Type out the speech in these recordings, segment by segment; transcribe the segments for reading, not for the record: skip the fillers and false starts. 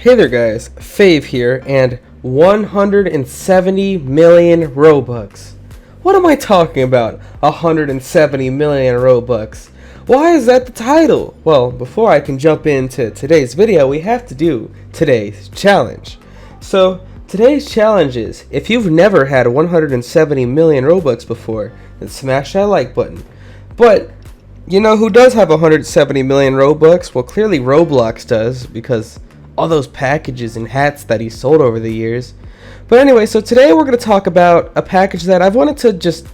Hey there guys, Fave here, and 170 million Robux. What am I talking about? 170 million Robux. Why is that the title? Well, before I can jump into today's video, we have to do today's challenge. So, today's challenge is, if you've never had 170 million Robux before, then smash that like button. But, you know who does have 170 million Robux? Well, clearly Roblox does, because all those packages and hats that he sold over the years. But anyway, so today we're going to talk about a package that I've wanted to just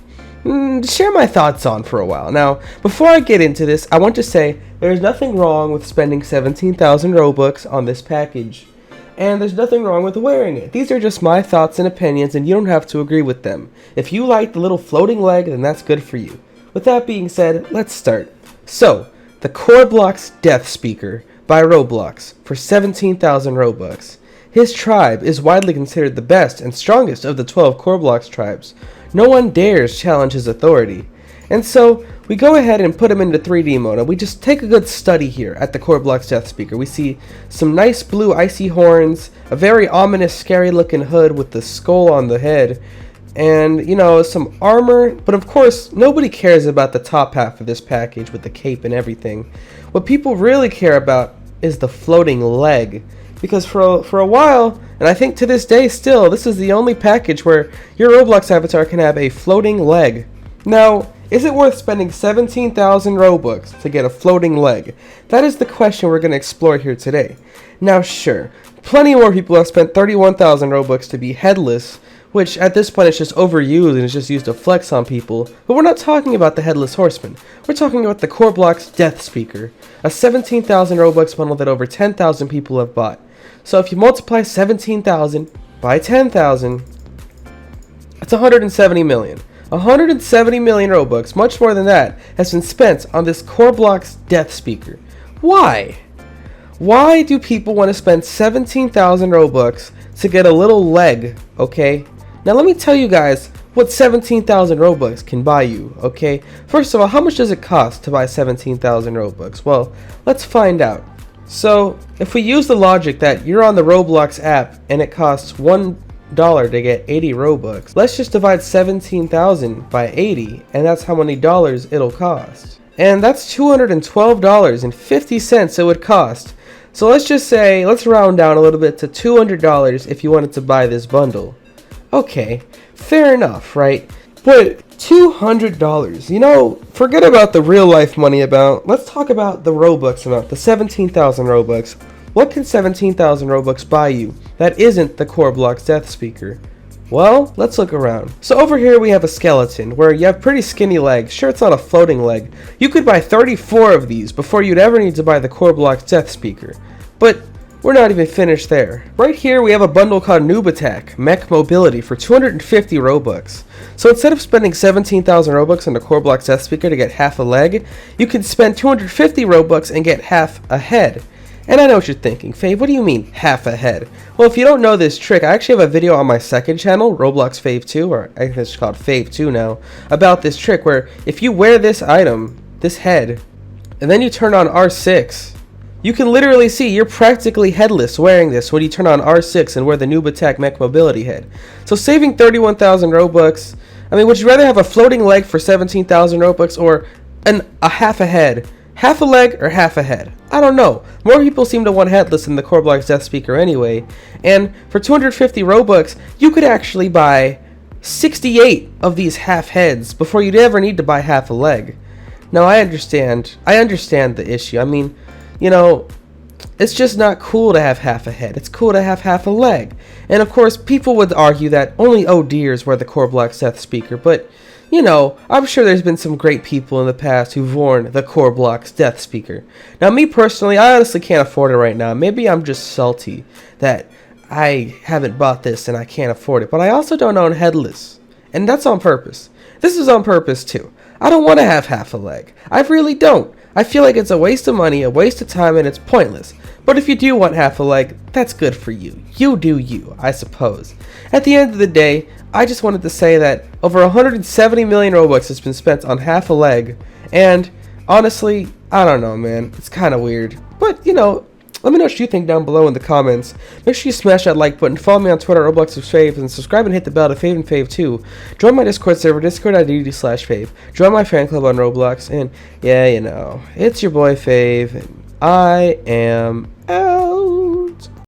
share my thoughts on for a while. Now, before I get into this, I want to say there's nothing wrong with spending 17,000 Robux on this package. And there's nothing wrong with wearing it. These are just my thoughts and opinions, and you don't have to agree with them. If you like the little floating leg, then that's good for you. With that being said, let's start. So, the Roblox Death Speaker by Roblox for 17,000 Robux. His tribe is widely considered the best and strongest of the 12 Roblox tribes. No one dares challenge his authority. And so, we go ahead and put him into 3D mode, and we just take a good study here at the Roblox Death Speaker. We see some nice blue icy horns, a very ominous, scary looking hood with the skull on the head, and, you know, some armor. But of course, nobody cares about the top half of this package with the cape and everything. What people really care about is the floating leg. Because for a while, and I think to this day still, this is the only package where your Roblox avatar can have a floating leg. Now, is it worth spending 17,000 Robux to get a floating leg? That is the question we're going to explore here today. Now sure, plenty more people have spent 31,000 Robux to be headless, which at this point is just overused and is just used to flex on people. But we're not talking about the Headless Horseman. We're talking about the Roblox Death Speaker, a 17,000 Robux bundle that over 10,000 people have bought. So if you multiply 17,000 by 10,000, that's 170 million. 170 million Robux, much more than that, has been spent on this Roblox Death Speaker. Why? Why do people want to spend 17,000 Robux to get a little leg, okay? Now let me tell you guys what 17,000 Robux can buy you, okay? First of all, how much does it cost to buy 17,000 Robux? Well, let's find out. So, if we use the logic that you're on the Roblox app and it costs $1 to get 80 Robux, let's just divide 17,000 by 80, and that's how many dollars it'll cost. And that's $212.50 it would cost. So let's just say, let's round down a little bit to $200 if you wanted to buy this bundle. Okay, fair enough, right? But $200, you know, forget about the real life money amount. Let's talk about the Robux amount, the 17,000 Robux. What can 17,000 Robux buy you that isn't the Roblox Death Speaker? Well, let's look around. So over here we have a skeleton where you have pretty skinny legs. Sure, it's not a floating leg. You could buy 34 of these before you'd ever need to buy the Roblox Death Speaker. But we're not even finished there. Right here we have a bundle called Noob Attack Mech Mobility for 250 Robux. So instead of spending 17,000 Robux on the Roblox Death Speaker to get half a leg, you can spend 250 Robux and get half a head. And I know what you're thinking, Fave, what do you mean half a head? Well, if you don't know this trick, I actually have a video on my second channel, Roblox Fave 2, or I think it's called Fave 2 now, about this trick where if you wear this item, this head, and then you turn on R6, you can literally see you're practically headless wearing this when you turn on R6 and wear the Noob Attack Mech Mobility head. So saving 31,000 Robux, I mean, would you rather have a floating leg for 17,000 Robux or a half a head? Half a leg or half a head? I don't know. More people seem to want headless in the Roblox Death Speaker anyway. And for 250 Robux, you could actually buy 68 of these half heads before you'd ever need to buy half a leg. Now I understand the issue. I mean, you know, it's just not cool to have half a head. It's cool to have half a leg. And of course, people would argue that only ODers wear the Roblox Death Speaker, but you know, I'm sure there's been some great people in the past who've worn the Roblox Death Speaker. Now, me personally, I honestly can't afford it right now. Maybe I'm just salty that I haven't bought this and I can't afford it. But I also don't own headless. And that's on purpose. This is on purpose too. I don't want to have half a leg. I really don't. I feel like it's a waste of money, a waste of time, and it's pointless. But if you do want half a leg, that's good for you. You do you, I suppose. At the end of the day, I just wanted to say that over 170 million Robux has been spent on half a leg, and honestly, I don't know, man. It's kind of weird. But, you know, Let me know what you think down below in the comments. Make sure you smash that like button, follow me on Twitter, Roblox with Fave, and subscribe and hit the bell to Fave and Fave too. Join my Discord server, discord.dd/Fave. Join my fan club on Roblox, and yeah, you know, it's your boy Fave, and I am out.